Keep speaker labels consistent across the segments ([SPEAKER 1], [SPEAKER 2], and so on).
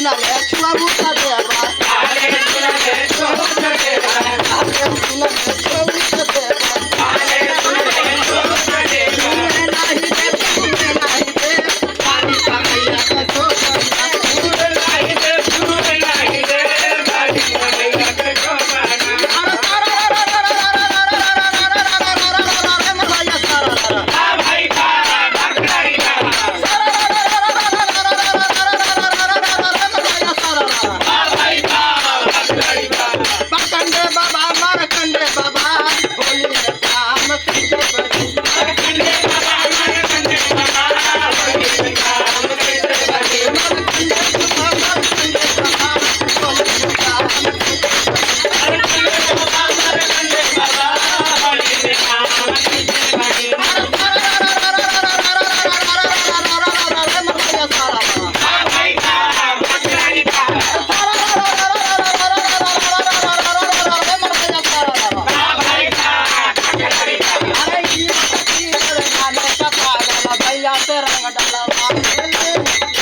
[SPEAKER 1] सुनले छुआबू त देबा
[SPEAKER 2] आले सुनले छुआबू त देबा
[SPEAKER 1] आले सुनले छुआबू त देबा
[SPEAKER 2] आले सुनले छुआबू त देबा
[SPEAKER 1] नहीं दे नहीं दे पानी पकैया का छोकरा
[SPEAKER 2] फूल नहीं दे गाड़ी पकैया के ठोकाना भाई का भक्ताई का भाई का भक्ताई का
[SPEAKER 1] कंडे बाबा मार कंडे बाबा होली में काम कैसे बड़ी
[SPEAKER 2] कंडे बाबा हमारे कंडे बाबा होली में काम कैसे बने
[SPEAKER 1] कंडे बाबा कंडे बाबा होली में काम
[SPEAKER 2] अरे कंडे बाबा हमारे कंडे बाबा होली में काम कैसे बने भाई का भक्ताई का भाई का भक्ताई का
[SPEAKER 1] अरे ये गाने का पागल भैया से रंग डाला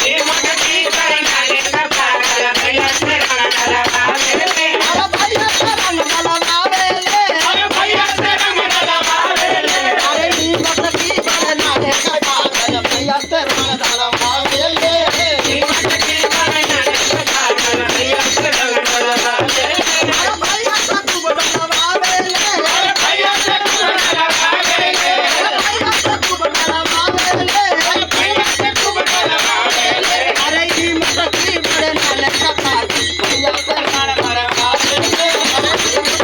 [SPEAKER 2] ये मगती करना रे पागल भैया से रंग लगावे ले
[SPEAKER 1] अरे भैया से रंग डाला
[SPEAKER 2] अरे भैया से रंग लगावे ले
[SPEAKER 1] अरे ये मगती करना रे पागल भैया से रंग डाला
[SPEAKER 2] ये मगती करना रे पागल भैया से रंग लगावे ले
[SPEAKER 1] अरे भैया से खूब डलवावे ले
[SPEAKER 2] अरे भैया से खूब लगावे ले
[SPEAKER 1] भैया से खूब डलवावे ले
[SPEAKER 2] भैया से खूब लगावे ले
[SPEAKER 1] अरे ये मगती बड़े नाले का पागल भैया से रंग डालवावे ले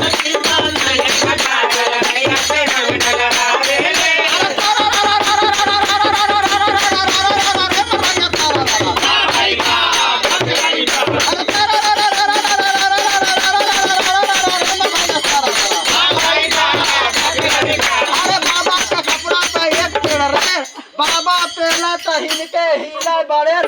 [SPEAKER 2] मगती करना रे पागल भैया से रंग लगावे ले भाई का भक्ताई का भाई का भक्ताई का
[SPEAKER 1] अरे बाबा का कपड़ा पे एक पेड़ रे बाबा पेला तो हिलके हिले बड़े